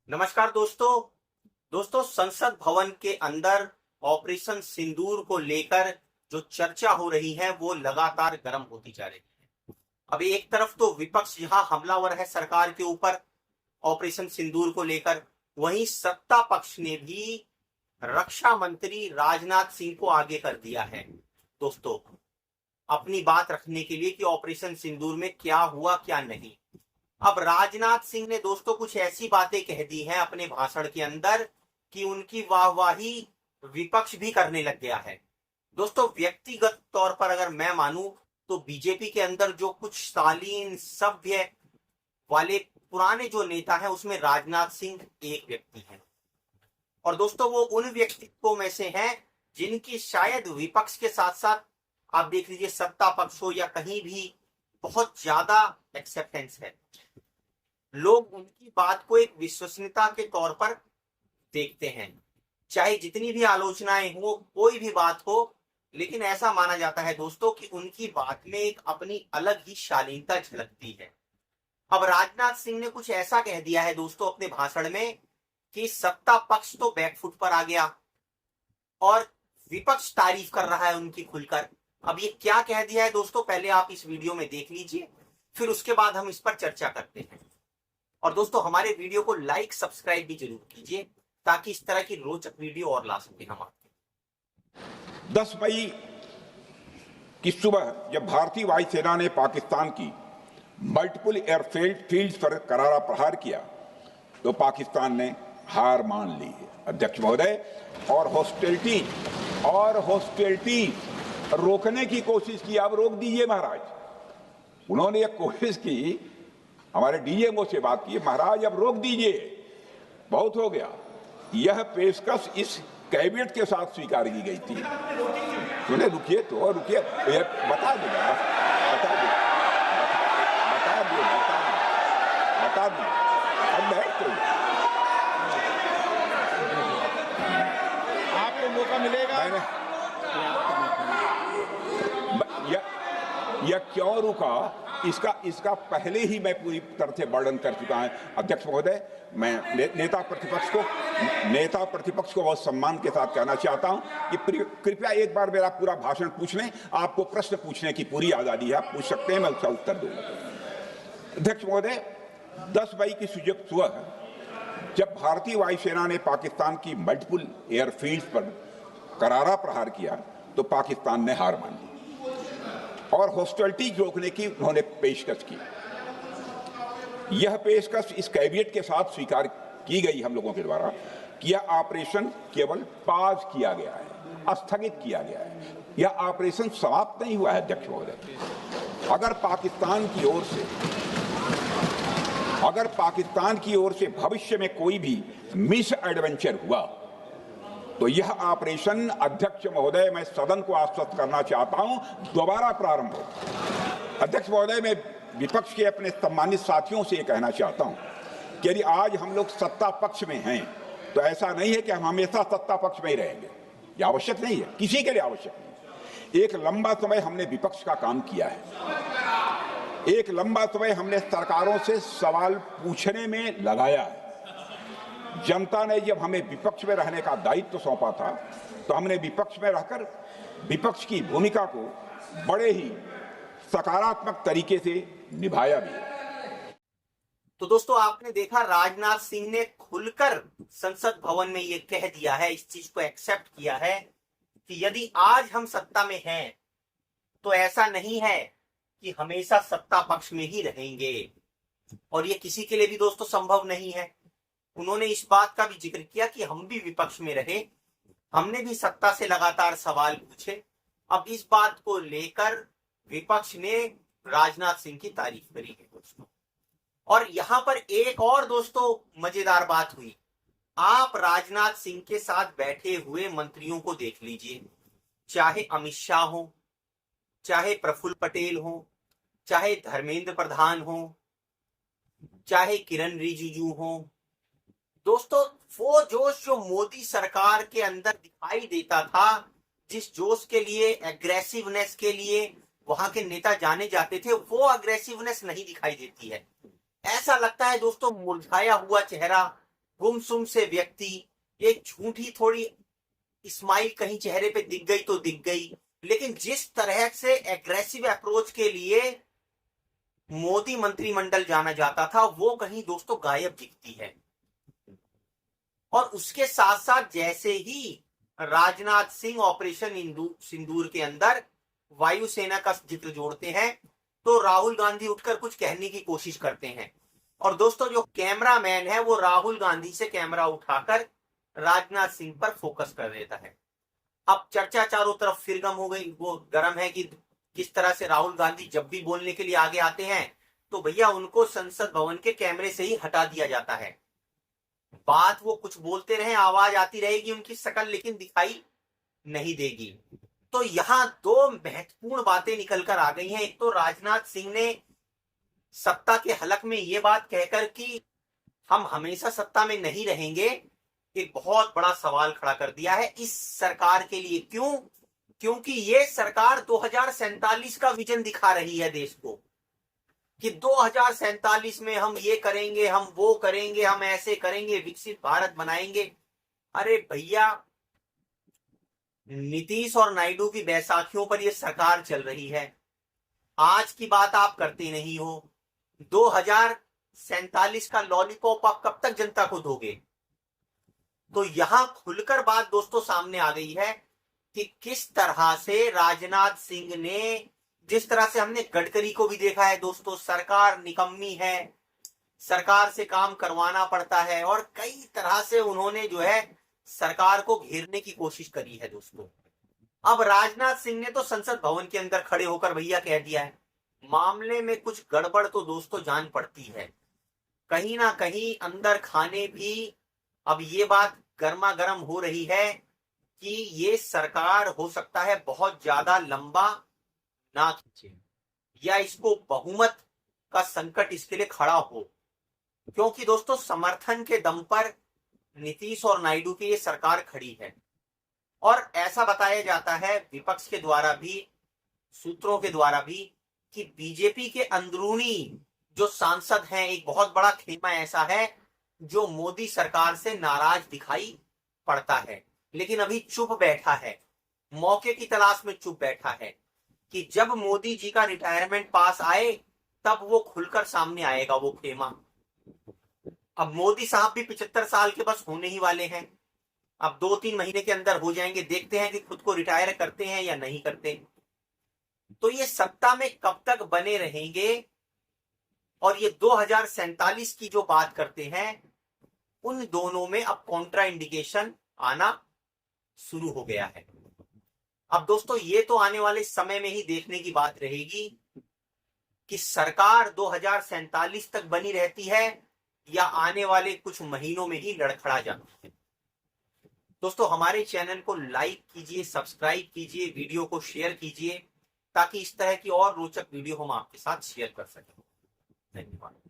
नमस्कार दोस्तों संसद भवन के अंदर ऑपरेशन सिंदूर को लेकर जो चर्चा हो रही है वो लगातार गर्म होती जा रही है। अभी एक तरफ तो विपक्ष जहां हमलावर है सरकार के ऊपर ऑपरेशन सिंदूर को लेकर, वहीं सत्ता पक्ष ने भी रक्षा मंत्री राजनाथ सिंह को आगे कर दिया है दोस्तों, अपनी बात रखने के लिए कि ऑपरेशन सिंदूर में क्या हुआ क्या नहीं। अब राजनाथ सिंह ने दोस्तों कुछ ऐसी बातें कह दी हैं अपने भाषण के अंदर कि उनकी वाहवाही विपक्ष भी करने लग गया है। दोस्तों व्यक्तिगत तौर पर अगर मैं मानूं तो बीजेपी के अंदर जो कुछ शालीन सभ्य वाले पुराने जो नेता हैं उसमें राजनाथ सिंह एक व्यक्ति हैं। और दोस्तों वो उन व्यक्तित्वों में से हैं जिनकी शायद विपक्ष के साथ साथ आप देख लीजिए सत्ता पक्ष हो या कहीं भी बहुत ज्यादा एक्सेप्टेंस है। लोग उनकी बात को एक विश्वसनीयता के तौर पर देखते हैं, चाहे जितनी भी आलोचनाएं हो कोई भी बात हो, लेकिन ऐसा माना जाता है दोस्तों कि उनकी बात में एक अपनी अलग ही शालीनता झलकती है। अब राजनाथ सिंह ने कुछ ऐसा कह दिया है दोस्तों अपने भाषण में कि सत्ता पक्ष तो बैकफुट पर आ गया और विपक्ष तारीफ कर रहा है उनकी खुलकर। अब ये क्या कह दिया है दोस्तों, पहले आप इस वीडियो में देख लीजिए, फिर उसके बाद हम इस पर चर्चा करते हैं। और दोस्तों हमारे वीडियो को लाइक सब्सक्राइब भी जरूर कीजिए ताकि इस तरह की रोचक वीडियो और ला सके हम आपके। 10 मई की सुबह जब भारतीय वायुसेना ने पाकिस्तान की मल्टीपल एयरफील्ड्स पर करारा प्रहार किया तो पाकिस्तान ने हार मान ली है अध्यक्ष महोदय, और हॉस्टिलिटी रोकने की कोशिश की। अब रोक दीजिए महाराज। उन्होंने एक कोशिश की, हमारे डीएमओ से बात की, महाराज अब रोक दीजिए, बहुत हो गया। यह पेशकश इस कैबिनेट के साथ स्वीकार की गई थी। सुने, रुकिए तो रुकिए, बता दो अब बैठ तो आपको मौका मिलेगा। यह क्यों रुका इसका पहले ही मैं पूरी तरह से वर्णन कर चुका हूं अध्यक्ष महोदय। मैं नेता प्रतिपक्ष को बहुत सम्मान के साथ कहना चाहता हूं कि कृपया एक बार मेरा पूरा भाषण पूछ लें। आपको प्रश्न पूछने की पूरी आजादी है, आप पूछ सकते हैं, मैं उसका उत्तर दूंगा। अध्यक्ष महोदय, 10 मई की सुबह जब भारतीय वायुसेना ने पाकिस्तान की मल्टीपल एयरफील्ड्स पर करारा प्रहार किया तो पाकिस्तान ने हार मान ली और हॉस्टिलिटी रोकने की उन्होंने पेशकश की। यह पेशकश इस कैबिनेट के साथ स्वीकार की गई हम लोगों के द्वारा कि यह ऑपरेशन केवल पाज किया गया है, स्थगित किया गया है। यह ऑपरेशन समाप्त नहीं हुआ है अध्यक्ष महोदय। अगर पाकिस्तान की ओर से भविष्य में कोई भी मिस एडवेंचर हुआ तो यह ऑपरेशन अध्यक्ष महोदय, मैं सदन को आश्वस्त करना चाहता हूं, दोबारा प्रारंभ हो। अध्यक्ष महोदय, मैं विपक्ष के अपने सम्मानित साथियों से यह कहना चाहता हूं कि यदि आज हम लोग सत्ता पक्ष में हैं तो ऐसा नहीं है कि हम हमेशा सत्ता पक्ष में ही रहेंगे। यह आवश्यक नहीं है, किसी के लिए आवश्यक नहीं। एक लंबा समय हमने विपक्ष का काम किया है, एक लंबा समय हमने सरकारों से सवाल पूछने में लगाया है। जनता ने जब हमें विपक्ष में रहने का दायित्व सौंपा था तो हमने विपक्ष में रहकर विपक्ष की भूमिका को बड़े ही सकारात्मक तरीके से निभाया भी। तो दोस्तों आपने देखा राजनाथ सिंह ने खुलकर संसद भवन में ये कह दिया है, इस चीज को एक्सेप्ट किया है कि यदि आज हम सत्ता में हैं तो ऐसा नहीं है कि हमेशा सत्ता पक्ष में ही रहेंगे, और ये किसी के लिए भी दोस्तों संभव नहीं है। उन्होंने इस बात का भी जिक्र किया कि हम भी विपक्ष में रहे, हमने भी सत्ता से लगातार सवाल पूछे। अब इस बात को लेकर विपक्ष ने राजनाथ सिंह की तारीफ करी है दोस्तों। और यहां पर एक और दोस्तों मजेदार बात हुई। आप राजनाथ सिंह के साथ बैठे हुए मंत्रियों को देख लीजिए, चाहे अमित शाह हो, चाहे प्रफुल्ल पटेल हो, चाहे धर्मेंद्र प्रधान हो, चाहे किरण रिजिजू हो। दोस्तों वो जोश जो मोदी सरकार के अंदर दिखाई देता था, जिस जोश के लिए, एग्रेसिवनेस के लिए वहां के नेता जाने जाते थे, वो अग्रेसिवनेस नहीं दिखाई देती है। ऐसा लगता है दोस्तों मुरझाया हुआ चेहरा, गुमसुम से व्यक्ति, एक झूठी थोड़ी स्माइल कहीं चेहरे पे दिख गई तो दिख गई, लेकिन जिस तरह से एग्रेसिव अप्रोच के लिए मोदी मंत्रिमंडल जाना जाता था वो कहीं दोस्तों गायब दिखती है। और उसके साथ साथ जैसे ही राजनाथ सिंह ऑपरेशन सिंदूर के अंदर वायुसेना का जिक्र जोड़ते हैं तो राहुल गांधी उठकर कुछ कहने की कोशिश करते हैं, और दोस्तों जो कैमरामैन है वो राहुल गांधी से कैमरा उठाकर राजनाथ सिंह पर फोकस कर देता है। अब चर्चा चारों तरफ फिर गर्म है कि किस तरह से राहुल गांधी जब भी बोलने के लिए आगे आते हैं तो भैया उनको संसद भवन के कैमरे से ही हटा दिया जाता है। बात वो कुछ बोलते रहे, आवाज आती रहेगी उनकी शक्ल लेकिन दिखाई नहीं देगी। तो यहां दो महत्वपूर्ण बातें निकल कर आ गई हैं। एक तो राजनाथ सिंह ने सत्ता के हलक में ये बात कहकर कि हम हमेशा सत्ता में नहीं रहेंगे, एक बहुत बड़ा सवाल खड़ा कर दिया है इस सरकार के लिए। क्यों? क्योंकि ये सरकार 2047 का विजन दिखा रही है देश को कि 2047 में हम ये करेंगे, हम वो करेंगे, हम ऐसे करेंगे, विकसित भारत बनाएंगे। अरे भैया, नीतीश और नायडू की बैसाखियों पर ये सरकार चल रही है, आज की बात आप करते नहीं हो। 2047 का लॉलीपॉप आप कब तक जनता को दोगे? तो यहां खुलकर बात दोस्तों सामने आ गई है कि किस तरह से राजनाथ सिंह ने, जिस तरह से हमने गडकरी को भी देखा है दोस्तों, सरकार निकम्मी है, सरकार से काम करवाना पड़ता है, और कई तरह से उन्होंने जो है सरकार को घेरने की कोशिश करी है दोस्तों। अब राजनाथ सिंह ने तो संसद भवन के अंदर खड़े होकर भैया कह दिया है, मामले में कुछ गड़बड़ तो दोस्तों जान पड़ती है, कहीं ना कहीं अंदर खाने भी अब ये बात गर्मा गर्म हो रही है कि ये सरकार हो सकता है बहुत ज्यादा लंबा ना खींचे, या इसको बहुमत का संकट इसके लिए खड़ा हो, क्योंकि दोस्तों समर्थन के दम पर नीतीश और नायडू की ये सरकार खड़ी है। और ऐसा बताया जाता है विपक्ष के द्वारा भी, सूत्रों के द्वारा भी, कि बीजेपी के अंदरूनी जो सांसद हैं, एक बहुत बड़ा खेमा ऐसा है जो मोदी सरकार से नाराज दिखाई पड़ता है, लेकिन अभी चुप बैठा है, मौके की तलाश में चुप बैठा है कि जब मोदी जी का रिटायरमेंट पास आए तब वो खुलकर सामने आएगा वो खेमा। अब मोदी साहब भी 75 साल के बस होने ही वाले हैं, अब 2-3 महीने के अंदर हो जाएंगे, देखते हैं कि खुद को रिटायर करते हैं या नहीं करते। तो ये सत्ता में कब तक बने रहेंगे, और ये 2047 की जो बात करते हैं, उन दोनों में अब कॉन्ट्रा इंडिकेशन आना शुरू हो गया है। अब दोस्तों ये तो आने वाले समय में ही देखने की बात रहेगी कि सरकार 2047 तक बनी रहती है या आने वाले कुछ महीनों में ही लड़खड़ा जाती है। दोस्तों हमारे चैनल को लाइक कीजिए, सब्सक्राइब कीजिए, वीडियो को शेयर कीजिए, ताकि इस तरह की और रोचक वीडियो हम आपके साथ शेयर कर सकें। धन्यवाद।